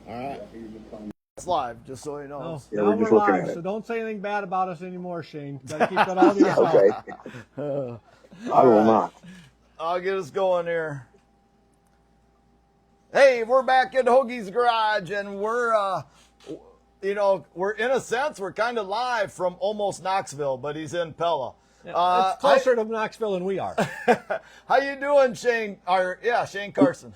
All right. It's live, just so you know. Oh, Yeah, now we're just we're looking live, at it. so don't say anything bad about us anymore, Shane. Got to keep that all to yourself. Okay. I will not. I'll get us going here. Hey, we're back at Hoagie's Garage, and we're in a sense, we're kind of live from almost Knoxville, but he's in Pella. It's closer to Knoxville than we are. How you doing, Shane? Shane Carson.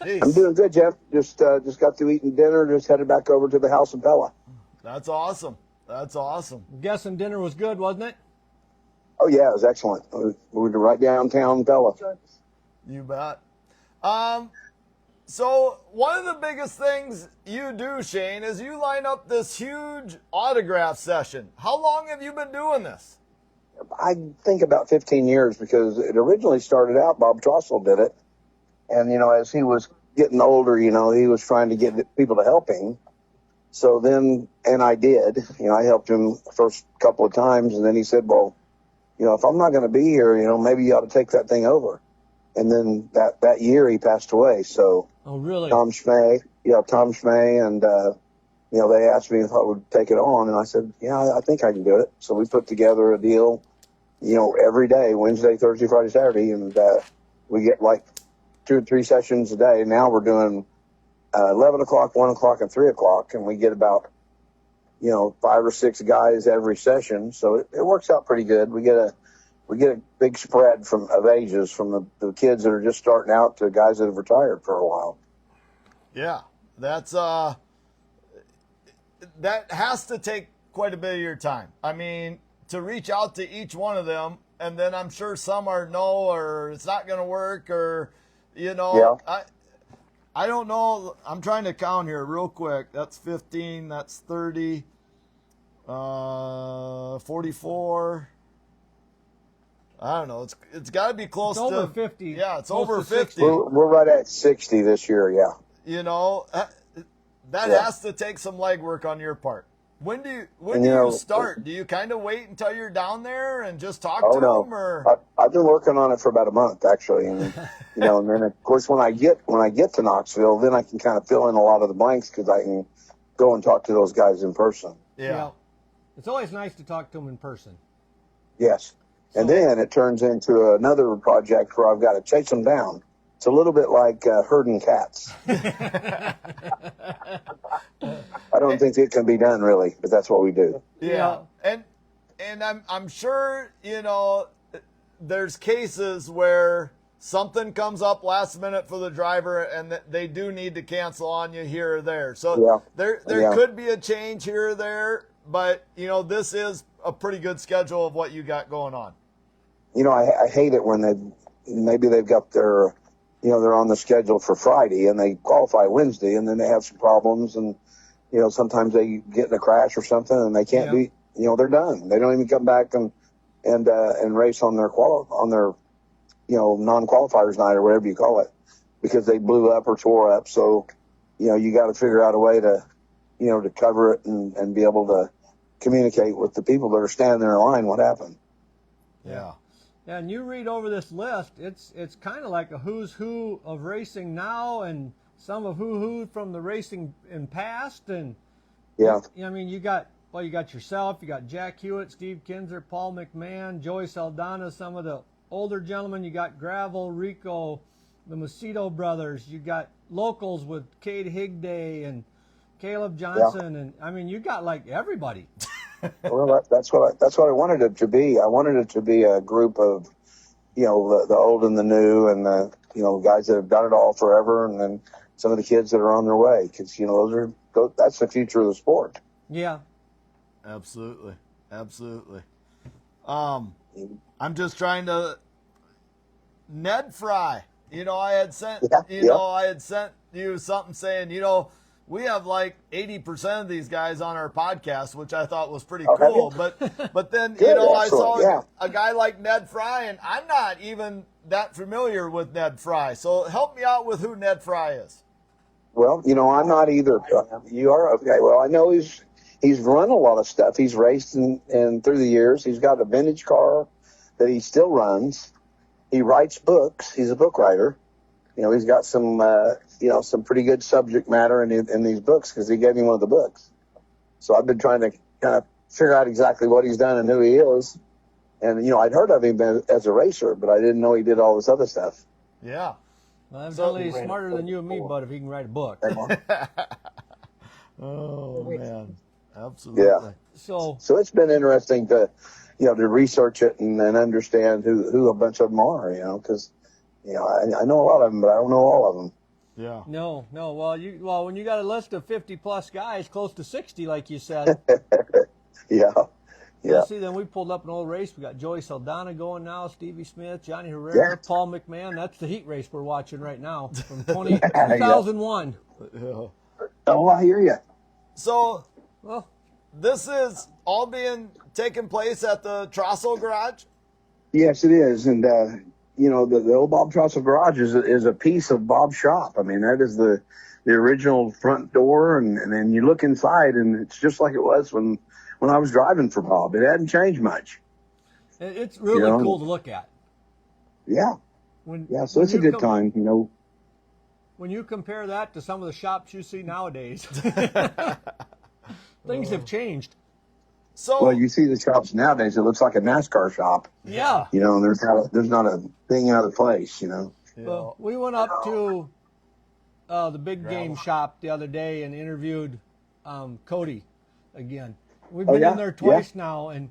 Jeez. I'm doing good, Jeff. Just got through eating dinner. Just headed back over to the house in Pella. That's awesome. That's awesome. I'm guessing dinner was good, wasn't it? Oh yeah, it was excellent. We were right downtown Pella. You bet. So one of the biggest things you do, Shane, is you line up this huge autograph session. How long have you been doing this? I think about 15 years, because it originally started out, Bob Trossel did it. And, as he was getting older, he was trying to get people to help him. So then, and I did, I helped him the first couple of times. And then he said, well, if I'm not going to be here, maybe you ought to take that thing over. And then that year he passed away. So, oh, really? Tom Schmay, and, they asked me if I would take it on. And I said, yeah, I think I can do it. So we put together a deal, every day, Wednesday, Thursday, Friday, Saturday. And we get like 2 or 3 sessions a day. Now we're doing 11 o'clock, 1 o'clock, and 3 o'clock. And we get about, 5 or 6 guys every session. So it works out pretty good. We get a big spread of ages, from the kids that are just starting out to guys that have retired for a while. Yeah, that's that has to take quite a bit of your time. I mean, to reach out to each one of them, and then I'm sure some are no, or it's not going to work, or Yeah. I don't know. I'm trying to count here real quick. That's 15. That's 30. 44. I don't know. It's got to be close to over 50. Yeah, it's Close over to 50. We're right at 60 this year. Yeah. That has to take some legwork on your part. When do you start? Do you kind of wait until you're down there and just talk to them, or? I've been working on it for about a month, actually, and and then of course when I get to Knoxville, then I can kind of fill in a lot of the blanks, because I can go and talk to those guys in person. Yeah. It's always nice to talk to them in person. Yes, and then it turns into another project where I've got to chase them down. It's a little bit like herding cats. I don't think it can be done, really, but that's what we do. Yeah. And I'm sure, there's cases where something comes up last minute for the driver and they do need to cancel on you here or there. So there could be a change here or there, but this is a pretty good schedule of what you got going on. I hate it when they've got their they're on the schedule for Friday and they qualify Wednesday, and then they have some problems, and sometimes they get in a crash or something and they can't be, they're done. They don't even come back and race on their non-qualifiers night, or whatever you call it, because they blew up or tore up. So, you got to figure out a way to, to cover it and be able to communicate with the people that are standing there in line what happened. Yeah. Yeah, and you read over this list, it's kind of like a who's who of racing now, and some of who from the racing in past, and yeah. I mean, you got yourself, you got Jack Hewitt, Steve Kinzer, Paul McMahon, Joey Saldana, some of the older gentlemen. You got Gravel, Rico, the Macedo brothers. You got locals with Cade Higday and Caleb Johnson, and I mean, you got like everybody. Well, that's what I wanted it to be. I wanted it to be a group of, the old and the new, and the guys that have done it all forever, and then some of the kids that are on their way, because that's the future of the sport. Yeah, absolutely. I'm just trying to. Ned Fry, I had sent you something saying, we have like 80% of these guys on our podcast, which I thought was pretty cool. But then, Good, I saw a guy like Ned Fry, and I'm not even that familiar with Ned Fry. So help me out with who Ned Fry is. Well, I'm not either. You are? Okay. Well, I know he's run a lot of stuff. He's raced and through the years. He's got a vintage car that he still runs. He writes books. He's a book writer. he's got some, some pretty good subject matter in these books because he gave me one of the books. So I've been trying to kind of figure out exactly what he's done and who he is. And, I'd heard of him as a racer, but I didn't know he did all this other stuff. Yeah. Well, evidently he's smarter than you and me, bud, if he can write a book. Oh, man. Absolutely. Yeah. So it's been interesting to research it and understand who a bunch of them are, because, I know a lot of them, but I don't know all of them. Yeah. No. Well, when you got a list of 50-plus guys, close to 60, like you said. Yeah. Yeah. See, then we pulled up an old race. We got Joey Saldana going now, Stevie Smith, Johnny Herrera, Paul McMahon. That's the heat race we're watching right now from 2001. Yeah. Oh, I hear you. So, well, this is all being taken place at the Trossel Garage? Yes, it is. And, the old Bob Trossel Garage is a piece of Bob's shop. I mean, that is the original front door. And then you look inside, and it's just like it was when I was driving for Bob. It hadn't changed much. It's really cool to look at. Yeah. So it's a good time, When you compare that to some of the shops you see nowadays, things have changed. So, well, you see the shops nowadays, it looks like a NASCAR shop. Yeah. And there's not a thing out of place, Well, we went up to the big game shop the other day and interviewed Cody again. We've been in there twice now, and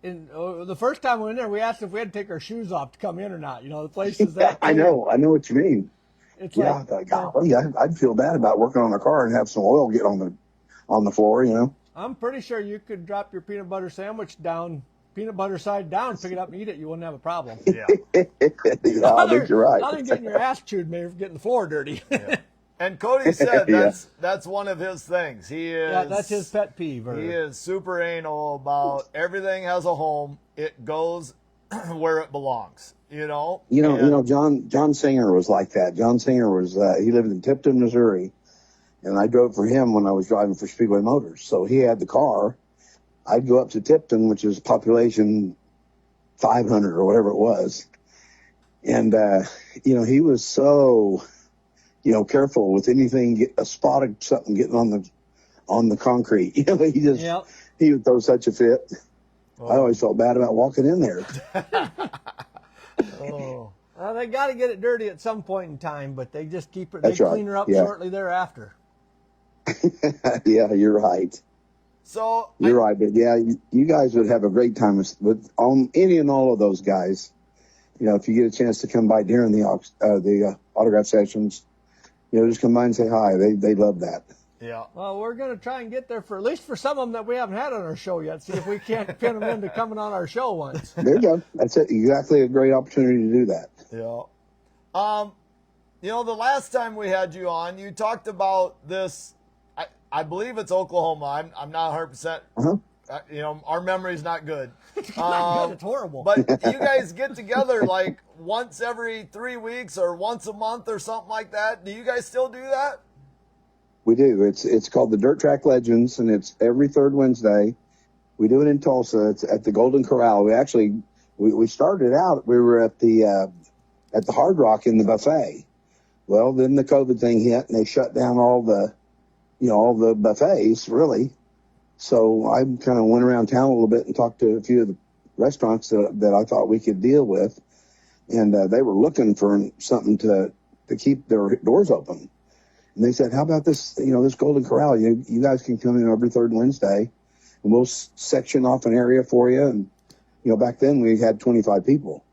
the first time we were in there, we asked if we had to take our shoes off to come in or not. The place is that. I know what you mean. It's golly, I'd feel bad about working on a car and have some oil get on the floor, I'm pretty sure you could drop your peanut butter sandwich down, peanut butter side down, pick it up and eat it. You wouldn't have a problem. Yeah. I think you're right. Other than getting your ass chewed, maybe getting the floor dirty. Yeah. And Cody said that's one of his things. He is. Yeah, that's his pet peeve. He is super anal about everything has a home. It goes where it belongs. John Singer was like that. John Singer was he lived in Tipton, Missouri, and I drove for him when I was driving for Speedway Motors. So he had the car. I'd go up to Tipton, which is population 500 or whatever it was, and he was so careful with anything, a spot of something getting on the concrete. He would throw such a fit. Oh. I always felt bad about walking in there. Well, they got to get it dirty at some point in time, but they just keep it. That's they right. clean her up Yeah. shortly thereafter. Yeah, you're right. So you're right, but you guys would have a great time with any and all of those guys. If you get a chance to come by during the autograph sessions, just come by and say hi. They love that. Yeah. Well, we're going to try and get there for at least for some of them that we haven't had on our show yet. See if we can't pin them into coming on our show once. There you go. That's it. Exactly a great opportunity to do that. Yeah. The last time we had you on, you talked about this. I believe it's Oklahoma. I'm not 100%. Uh-huh. Our memory's not good. It's not good. It's horrible. But you guys get together like once every 3 weeks or once a month or something like that. Do you guys still do that? We do. It's called the Dirt Track Legends, and it's every third Wednesday. We do it in Tulsa. It's at the Golden Corral. We started out. We were at the Hard Rock in the buffet. Well, then the COVID thing hit, and they shut down all the buffets really. So I kind of went around town a little bit and talked to a few of the restaurants that I thought we could deal with, and they were looking for something to keep their doors open. And they said, how about this, this Golden Corral? You guys can come in every third Wednesday, and we'll section off an area for you. And, back then we had 25 people.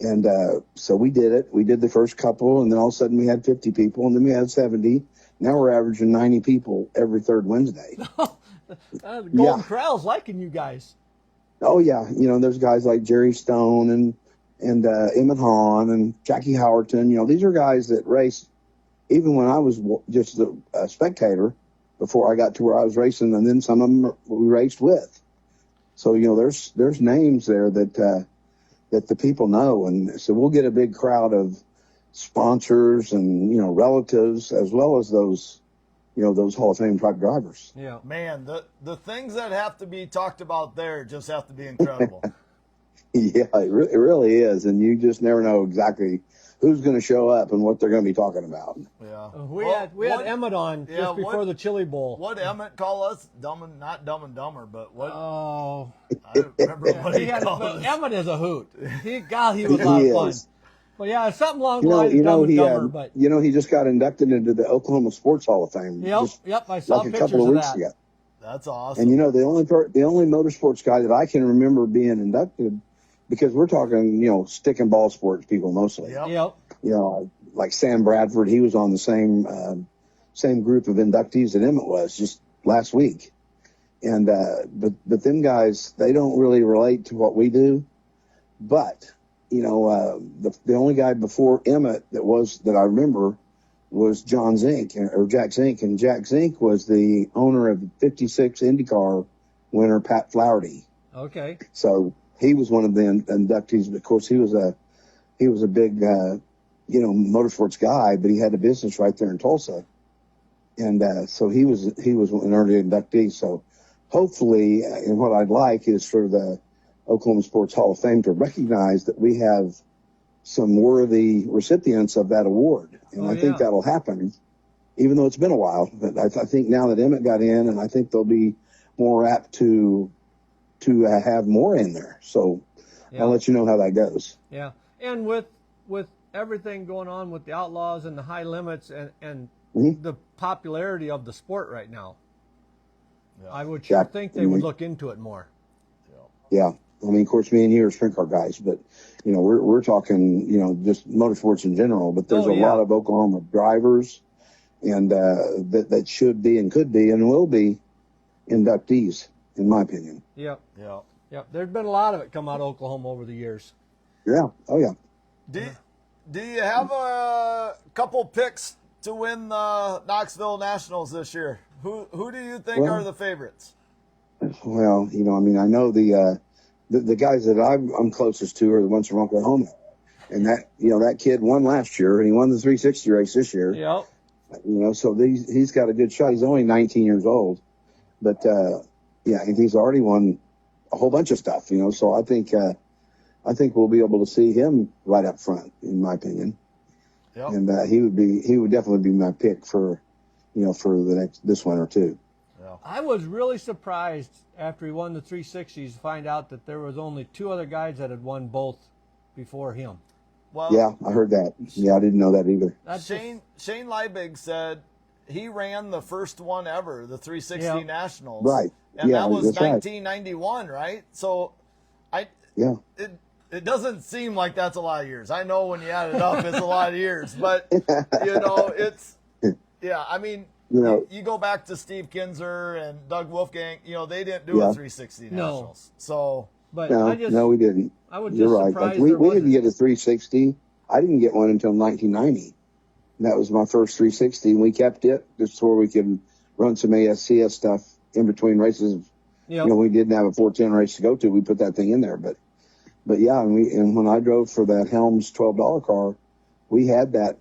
And so we did it. We did the first couple, and then all of a sudden we had 50 people, and then we had 70. Now we're averaging 90 people every third Wednesday. The Golden Corral's liking you guys. Oh, yeah. There's guys like Jerry Stone and Emmett Hahn and Jackie Howerton. These are guys that raced even when I was just a spectator before I got to where I was racing, and then some of them we raced with. So, there's names there that the people know. And so we'll get a big crowd of sponsors and, relatives, as well as those Hall of Fame truck drivers. Yeah. Man, the things that have to be talked about there just have to be incredible. Yeah, it really is. And you just never know exactly who's going to show up and what they're going to be talking about. Yeah. We had Emmett on just before the Chili Bowl. What Emmett call us? Not Dumb and Dumber, but what? Oh, I don't remember what he called us. Emmett is a hoot. He was a lot of fun. But yeah, something along the lines of Dumb and Dumber. But he just got inducted into the Oklahoma Sports Hall of Fame. Yep, I saw like pictures a couple of of weeks that. ago. That's awesome. And the only motorsports guy that I can remember being inducted, because we're talking stick and ball sports people mostly. Yep. Like Sam Bradford, he was on the same group of inductees that Emmett was just last week. And but them guys, they don't really relate to what we do. But the only guy before Emmett that I remember was John Zink or Jack Zink, and Jack Zink was the owner of the '56 IndyCar winner Pat Flaherty. Okay. So he was one of the inductees. Of course, he was a big motorsports guy, but he had a business right there in Tulsa, and so he was an early inductee. So hopefully, and what I'd like is for the Oklahoma Sports Hall of Fame to recognize that we have some worthy recipients of that award. And I think that'll happen, even though it's been a while. But I think now that Emmett got in, and I think they'll be more apt to have more in there. So I'll let you know how that goes. Yeah. And with everything going on with the Outlaws and the high limits and the popularity of the sport right now, I would think they would look into it more. Yeah. I mean, of course, me and you are sprint car guys, but we're talking, just motorsports in general. But there's a lot of Oklahoma drivers, and that should be and could be and will be inductees, in my opinion. Yep. There's been a lot of it come out of Oklahoma over the years. Yeah. Oh yeah. Do you have a couple picks to win the Knoxville Nationals this year? Who do you think are the favorites? Well, I know the guys that I'm closest to are the ones from Oklahoma, and that kid won last year, and he won the 360 race this year. Yep. So he's got a good shot. He's only 19 years old, but and he's already won a whole bunch of stuff. So I think we'll be able to see him right up front, in my opinion. Yep. And he would definitely be my pick for this winter too. I was really surprised after he won the 360s to find out that there was only two other guys that had won both before him. Well, yeah, I heard that. Yeah, I didn't know that either. Shane Liebig said he ran the first one ever, the 360 Nationals. Right. And that was 1991, right? So it doesn't seem like that's a lot of years. I know when you add it up, it's a lot of years. But, it's, I mean, you go back to Steve Kinzer and Doug Wolfgang, they didn't do a 360 Nationals. So, but no, we didn't. I would You're just right. surprised we didn't get a 360. I didn't get one until 1990. And that was my first 360, and we kept it just so we could run some ASCS stuff in between races. We didn't have a 410 race to go to. We put that thing in there, but yeah, and when I drove for that Helms $12 car, we had that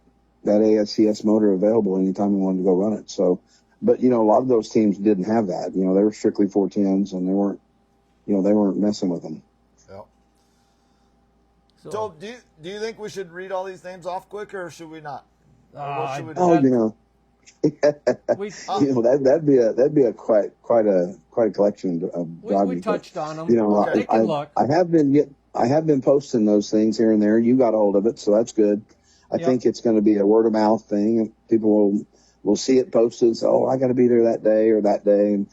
ASCS motor available anytime we wanted to go run it. So, but a lot of those teams didn't have that. They were strictly 410s, and they weren't messing with them. Yeah. So do you think we should read all these names off quick, or should we not? What should we do? That'd be a quite a collection of driving. We touched on them. I have been posting those things here and there. You got a hold of it, so that's good. I think it's going to be a word of mouth thing, and people will see it posted. So, I got to be there that day or that day, and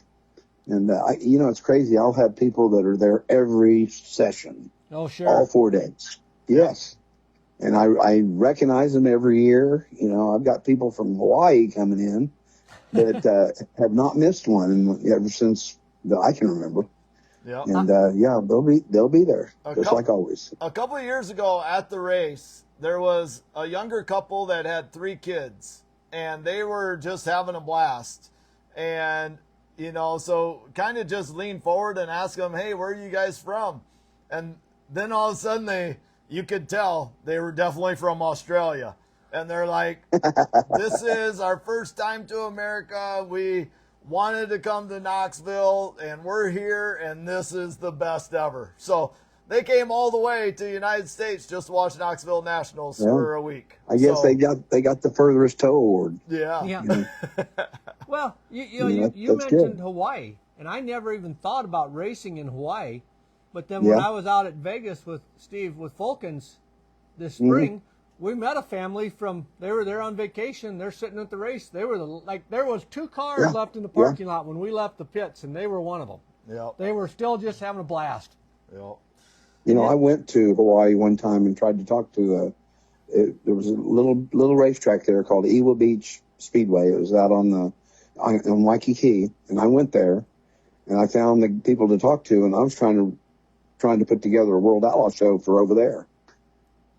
it's crazy. I'll have people that are there every session. Oh, sure. All 4 days. Yes. And I recognize them every year. I've got people from Hawaii coming in that have not missed one ever since I can remember. Yeah. And they'll be there just like always. A couple of years ago at the race, there was a younger couple that had 3 kids, and they were just having a blast. And so kind of just lean forward and ask them, "Hey, where are you guys from?" And then all of a sudden you could tell they were definitely from Australia. And they're like, "This is our first time to America. We wanted to come to Knoxville, and we're here, and this is the best ever." So they came all the way to the United States just to watch Knoxville Nationals for a week. I guess So, they got the furthest tow award. Yeah. Yeah. Well, you that's mentioned good. Hawaii, and I never even thought about racing in Hawaii. But then when I was out at Vegas with Steve with Fulkins this spring, we met a family they were there on vacation. They're sitting at the race. They were there was 2 cars left in the parking lot when we left the pits, and they were one of them. Yeah. They were still just having a blast. Yeah. I went to Hawaii one time and tried to talk to there was a little racetrack there called Ewa Beach Speedway. It was out on Waikiki, and I went there, and I found the people to talk to, and I was trying to put together a World Outlaw show for over there.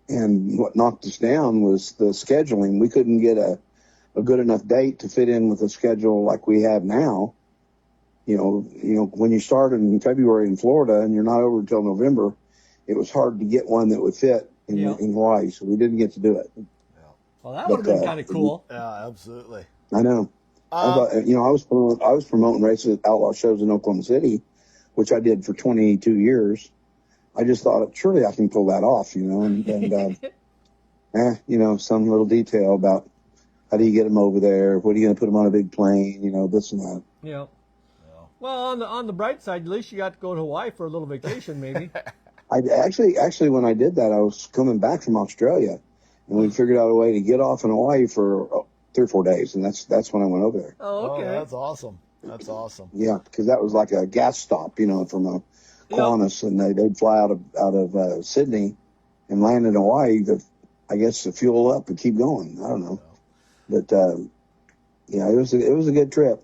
And what knocked us down was the scheduling. We couldn't get a good enough date to fit in with a schedule like we have now. When you started in February in Florida and you're not over until November, it was hard to get one that would fit in Hawaii, so we didn't get to do it. Well, that would have been kind of cool. Yeah, absolutely. I know. I was promoting races at outlaw shows in Oklahoma City, which I did for 22 years. I just thought, surely I can pull that off, some little detail about how do you get them over there? What are you going to put them on a big plane? This and that. Yeah. Well, on the bright side, at least you got to go to Hawaii for a little vacation, maybe. I actually, when I did that, I was coming back from Australia, and we figured out a way to get off in Hawaii for 3 or 4 days, and that's when I went over there. Oh, okay. Oh, that's awesome. That's awesome. Yeah, because that was like a gas stop, from a Qantas, and they'd fly out of Sydney and land in Hawaii to fuel up and keep going. I don't know, but it was a good trip.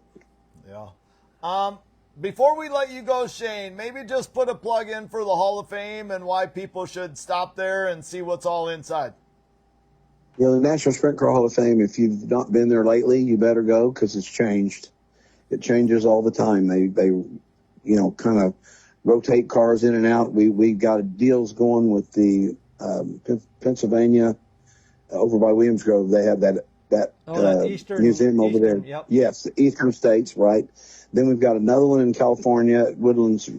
Yeah. Before we let you go, Shane, maybe just put a plug in for the Hall of Fame and why people should stop there and see what's all inside. The National Sprint Car Hall of Fame, if you've not been there lately, you better go because it's changed. It changes all the time. They kind of rotate cars in and out. We've got deals going with the Pennsylvania over by Williams Grove. They have that museum over there. Yep. Yes, the Eastern States, right? Then we've got another one in California at Woodlands.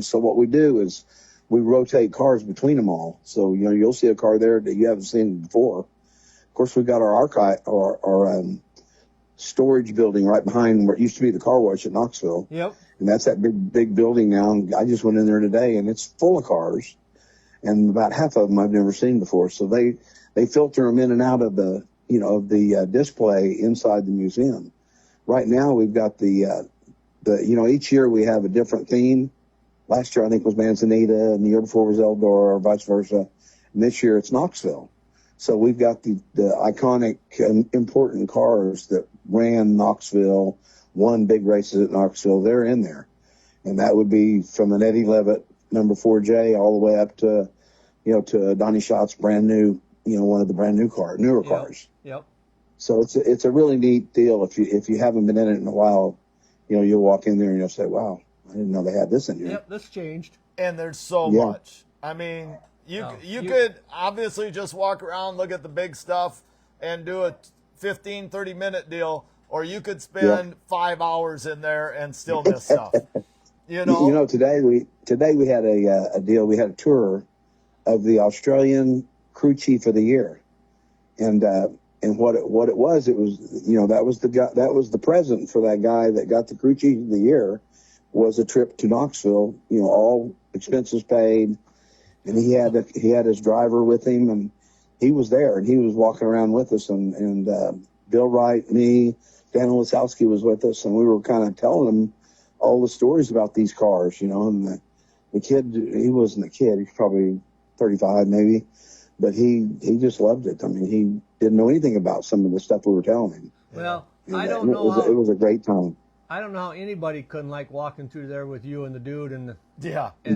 So what we do is we rotate cars between them all. So, you'll see a car there that you haven't seen before. Of course, we've got our archive, our storage building right behind where it used to be the car wash at Knoxville. Yep. And that's that big building now. And I just went in there today, and it's full of cars. And about half of them I've never seen before. So they filter them in and out of the display inside the museum. Right now, we've got each year we have a different theme. Last year, I think, was Manzanita, and the year before was Eldor, or vice versa. And this year, it's Knoxville. So we've got the iconic and important cars that ran Knoxville, won big races at Knoxville. They're in there. And that would be from an Eddie Levitt number 4J all the way up to, to Donnie Schott's brand new, one of the brand new newer cars. Yep. So it's a really neat deal. If you haven't been in it in a while, you'll walk in there and you'll say, wow, I didn't know they had this in here. Yep, this changed. And there's so much. I mean, you could obviously just walk around, look at the big stuff, and do a 15, 30-minute deal, or you could spend 5 hours in there and still miss stuff. Today we had a deal. We had a tour of the Australian crew chief of the year, and what it was that was the present for that guy that got the crew chief of the year was a trip to Knoxville, all expenses paid, and he had his driver with him, and he was there, and he was walking around with us, and Bill Wright, me, Dan Lisowski was with us, and we were kind of telling him all the stories about these cars, and the kid, he wasn't a kid, he's probably 35 maybe, but he just loved it. I mean, he didn't know anything about some of the stuff we were telling him. Well, And I don't know it was a great time. I don't know how anybody couldn't like walking through there with you and the dude and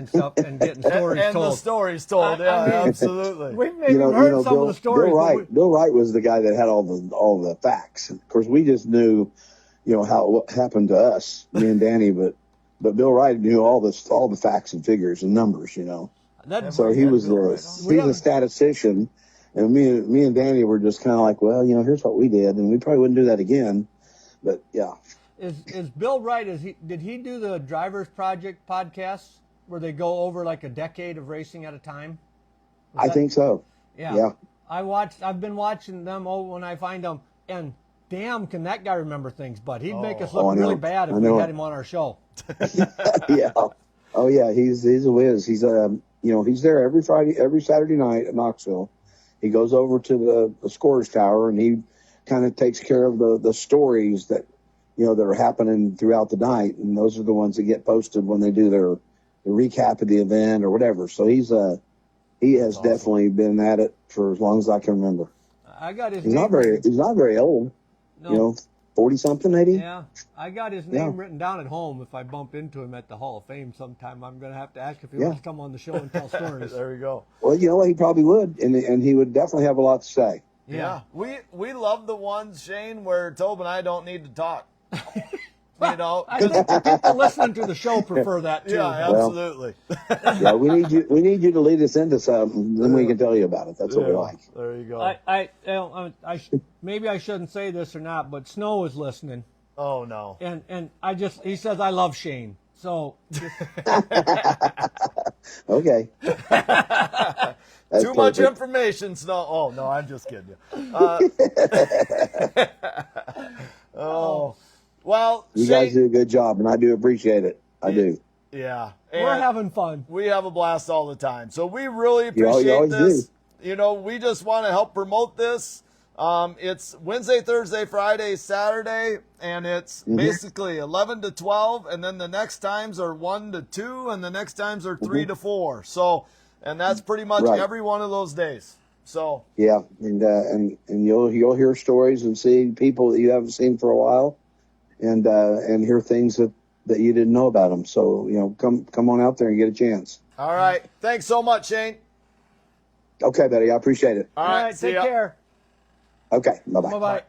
stuff and getting stories and told. the stories told. Absolutely. We've maybe heard some of the stories. Bill Wright was the guy that had all the facts. Of course, we just knew, what happened to us, me and Danny, but Bill Wright knew all the facts and figures and numbers, So he was he's a statistician, and me and Danny were just kind of like, well, here's what we did, and we probably wouldn't do that again, but yeah. Is Bill Wright? Did he do the Drivers Project podcast where they go over like a decade of racing at a time? I think so. Yeah. I've been watching them when I find them, and damn, can that guy remember things? But he'd make us look really bad if we had him on our show. Yeah. Oh yeah, he's a whiz. He's he's there every Saturday night at Knoxville. He goes over to the scores tower and he kind of takes care of the stories that that are happening throughout the night, and those are the ones that get posted when they do the recap of the event or whatever. So he has definitely been at it for as long as I can remember. I got his He's name. He's not very old. No. 40-something maybe. Yeah, I got his name written down at home. If I bump into him at the Hall of Fame sometime, I'm going to have to ask if he wants to come on the show and tell stories. There we go. Well, he probably would, and he would definitely have a lot to say. Yeah. We love the ones, Shane, where Tobe and I don't need to talk. I think the people listening to the show prefer that too. Yeah, absolutely. Yeah, we need you to lead us into something, then we can tell you about it. That's what we like. There you go. Maybe I shouldn't say this or not, but Snow is listening, Oh no. and he says I love Shane. So Okay. Too much information, Snow. Oh no, I'm just kidding you. Oh. Well, You Shane, guys do a good job, and I do appreciate it. I do. Yeah. we're And having fun. we have a blast all the time. So we really You appreciate always this. We just want to help promote this. It's Wednesday, Thursday, Friday, Saturday, and it's basically 11 to 12, and then the next times are 1 to 2, and the next times are 3 to 4. So, and that's pretty much every one of those days. So Yeah, and you'll hear stories and see people that you haven't seen for a while, and hear things that you didn't know about them. So come on out there and get a chance. all right, thanks so much, Shane. Okay, buddy, I appreciate it. All All right, right, see take ya. care. Okay, bye bye. Bye bye.